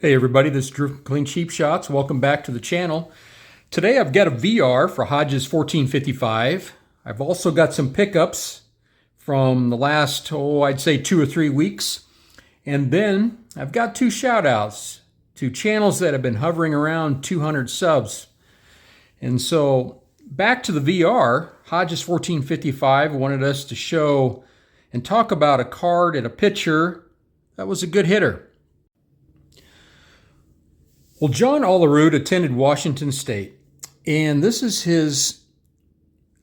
Hey everybody, this is Drew from Clean Cheap Shots. Welcome back to the channel. Today I've got a VR for Hodges 1455. I've also got some pickups from the last, I'd say 2 or 3 weeks. And then I've got 2 shout outs to channels that have been hovering around 200 subs. And so back to the VR, Hodges 1455 wanted us to show and talk about a card and a pitcher that was a good hitter. Well, John Olerud attended Washington State, and this is his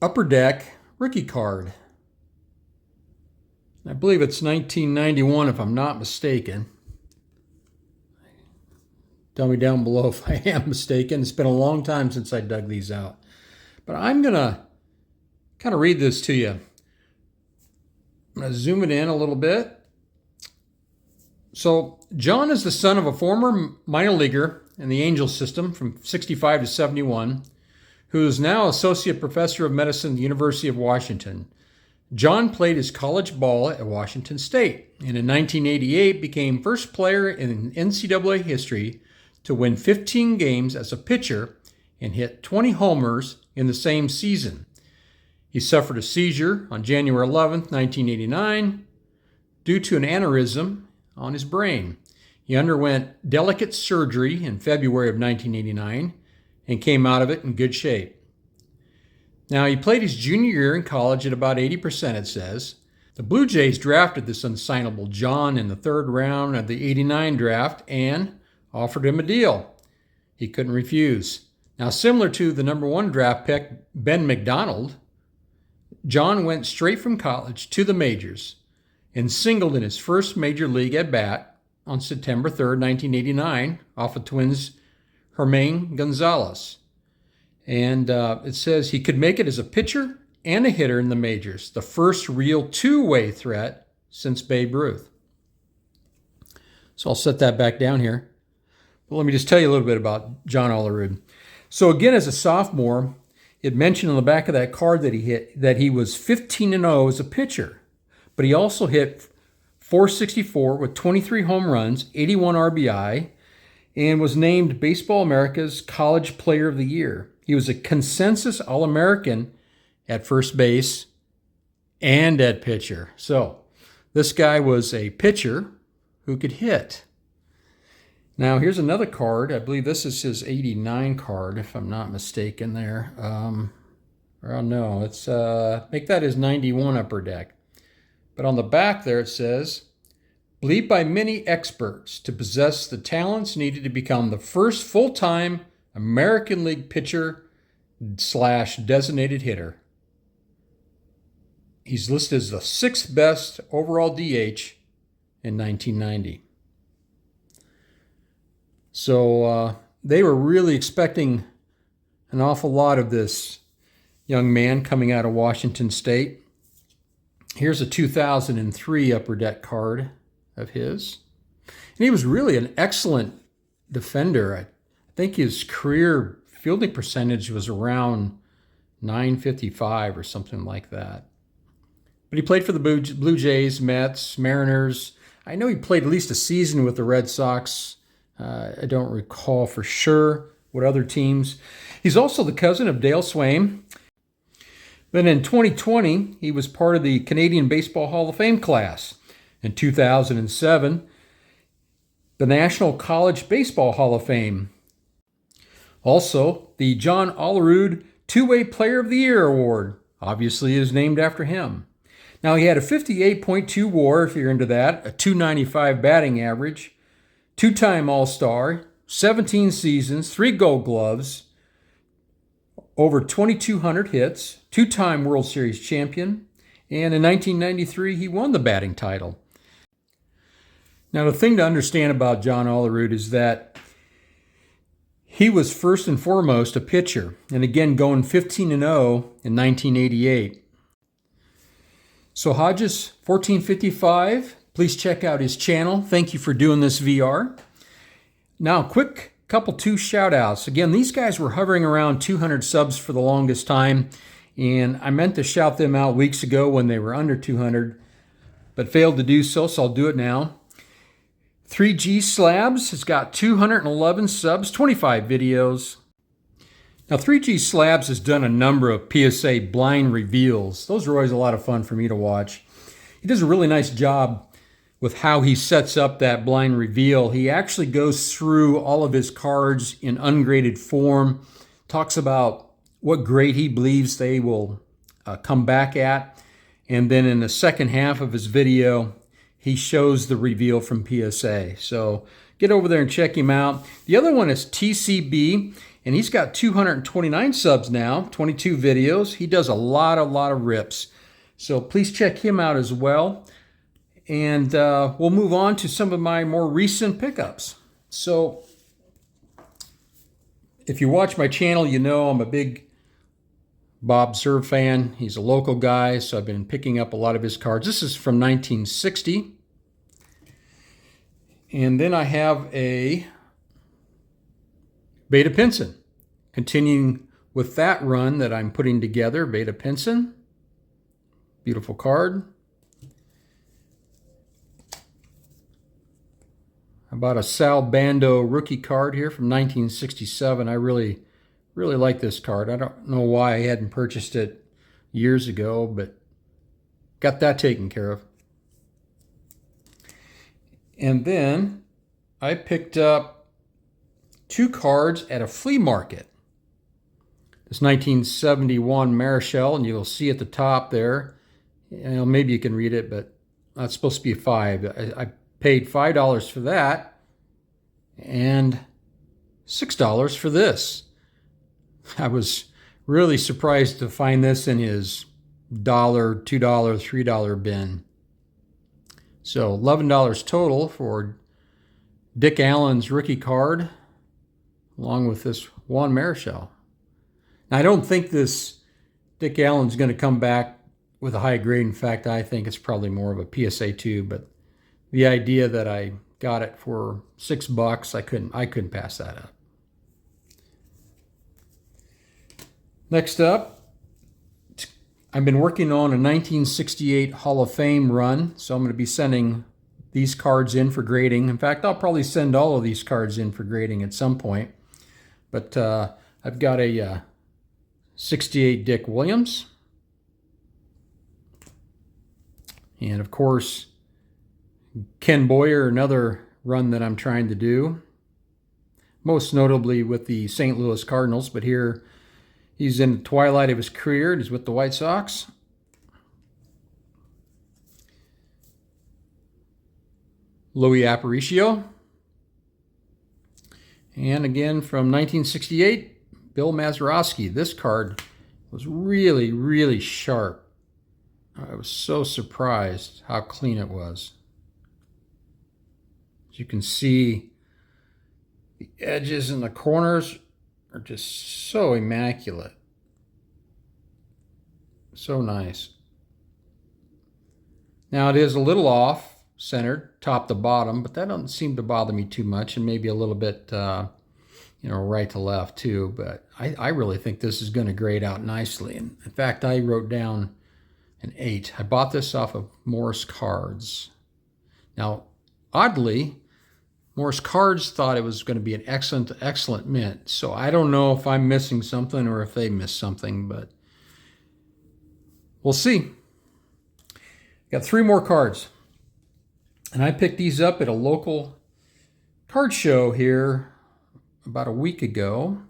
Upper Deck rookie card. I believe it's 1991 if I'm not mistaken. Tell me down below if I am mistaken. It's been a long time since I dug these out. But I'm going to kind of read this to you. I'm going to zoom it in a little bit. So, John is the son of a former minor leaguer in the Angel system from 65 to 71, who is now associate professor of medicine at the University of Washington. John played his college ball at Washington State, and in 1988 became first player in NCAA history to win 15 games as a pitcher and hit 20 homers in the same season. He suffered a seizure on January 11, 1989, due to an aneurysm on his brain. He underwent delicate surgery in February of 1989 and came out of it in good shape. Now, he played his junior year in college at about 80%, it says. The Blue Jays drafted this unsignable John in the 3rd round of the 89 draft and offered him a deal. He couldn't refuse. Now, similar to the number 1 draft pick, Ben McDonald, John went straight from college to the majors and singled in his first major league at-bat on September 3rd, 1989, off of Twins' Germán Gonzalez. And it says he could make it as a pitcher and a hitter in the majors, the first real two-way threat since Babe Ruth. So I'll set that back down here. But let me just tell you a little bit about John Olerud. So again, as a sophomore, it mentioned on the back of that card that he hit that he was 15-0 as a pitcher. But he also hit .464 with 23 home runs, 81 RBI, and was named Baseball America's College Player of the Year. He was a consensus All-American at first base and at pitcher. So this guy was a pitcher who could hit. Now here's another card. I believe this is his 89 card, if I'm not mistaken there. No, it's make that his 91 Upper Deck. But on the back there it says, believed by many experts to possess the talents needed to become the first full-time American League pitcher / designated hitter. He's listed as the 6th best overall DH in 1990. So they were really expecting an awful lot of this young man coming out of Washington State. Here's a 2003 Upper Deck card of his. And he was really an excellent defender. I think his career fielding percentage was around .955 or something like that. But he played for the Blue Jays, Mets, Mariners. I know he played at least a season with the Red Sox. I don't recall for sure what other teams. He's also the cousin of Dale Swaim. Then in 2020, he was part of the Canadian Baseball Hall of Fame class. In 2007, the National College Baseball Hall of Fame. Also, the John Olerud Two-Way Player of the Year Award, obviously is named after him. Now, he had a 58.2 WAR, if you're into that, a .295 batting average, 2-time All-Star, 17 seasons, 3 Gold Gloves, over 2,200 hits, 2-time World Series champion, and in 1993 he won the batting title. Now the thing to understand about John Olerud is that he was first and foremost a pitcher, and again going 15-0 in 1988. So Hodges 1455, please check out his channel. Thank you for doing this VR. Now quick couple 2 shout outs. Again, these guys were hovering around 200 subs for the longest time, and I meant to shout them out weeks ago when they were under 200, but failed to do so, so I'll do it now. 3G Slabs has got 211 subs, 25 videos. Now, 3G Slabs has done a number of PSA blind reveals. Those are always a lot of fun for me to watch. He does a really nice job with how he sets up that blind reveal. He actually goes through all of his cards in ungraded form, talks about what grade he believes they will come back at, and then in the second half of his video, he shows the reveal from PSA. So get over there and check him out. The other one is TCB. And he's got 229 subs now, 22 videos. He does a lot of rips. So please check him out as well. And we'll move on to some of my more recent pickups. So if you watch my channel, you know I'm a big Bob Zerb fan. He's a local guy, so I've been picking up a lot of his cards. This is from 1960. And then I have a Beta Pinson. Continuing with that run that I'm putting together, Beta Pinson. Beautiful card. I bought a Sal Bando rookie card here from 1967. I really like this card. I don't know why I hadn't purchased it years ago, but got that taken care of. And then I picked up 2 cards at a flea market. This 1971 Marichal, and you'll see at the top there, maybe you can read it, but that's supposed to be a 5. I paid $5 for that and $6 for this. I was really surprised to find this in his $1, $2, $3 bin. So $11 total for Dick Allen's rookie card, along with this Juan Marichal. Now, I don't think this Dick Allen's going to come back with a high grade. In fact, I think it's probably more of a PSA 2, but the idea that I got it for $6, I couldn't pass that up. Next up, I've been working on a 1968 Hall of Fame run, so I'm going to be sending these cards in for grading. In fact, I'll probably send all of these cards in for grading at some point. But I've got a 68 Dick Williams. And of course, Ken Boyer, another run that I'm trying to do. Most notably with the St. Louis Cardinals, but here he's in the twilight of his career and he's with the White Sox. Louis Aparicio. And again from 1968, Bill Mazeroski. This card was really sharp. I was so surprised how clean it was. As you can see, the edges and the corners are just so immaculate. So nice. Now it is a little off centered, top to bottom, but that doesn't seem to bother me too much, and maybe a little bit, right to left too. But I really think this is going to grade out nicely. And in fact, I wrote down an 8. I bought this off of Morris Cards. Now, oddly, Morris Cards thought it was going to be an excellent mint. So I don't know if I'm missing something or if they missed something, but we'll see. Got 3 more cards. And I picked these up at a local card show here about a week ago.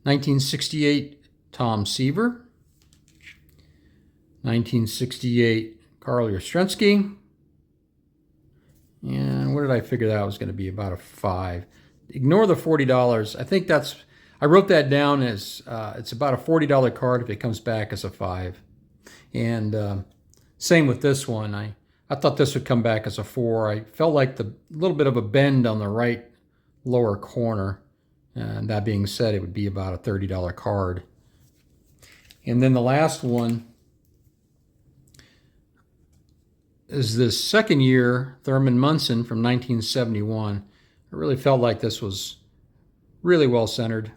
1968 Tom Seaver. 1968 Carl Yastrzemski. And what did I figure that was going to be? About a 5. Ignore the $40. I think I wrote that down as it's about a $40 card if it comes back as a 5. And same with this one. I thought this would come back as a 4. I felt like the little bit of a bend on the right lower corner. And that being said, it would be about a $30 card. And then the last one is this second year Thurman Munson from 1971. I really felt like this was really well centered.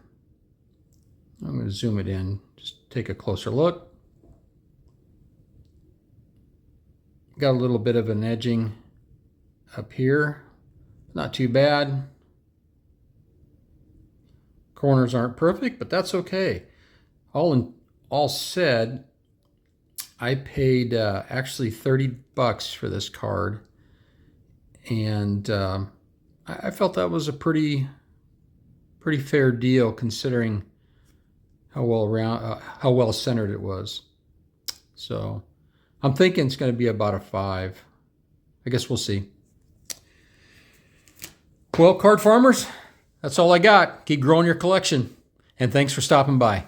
I'm going to zoom it in, just take a closer look. Got a little bit of an edging up here, Not too bad. Corners aren't perfect, but that's okay. All said, I paid actually $30 for this card, and I felt that was a pretty fair deal considering how well centered it was. So I'm thinking it's going to be about a 5. I guess we'll see. Well, card farmers, that's all I got. Keep growing your collection, and thanks for stopping by.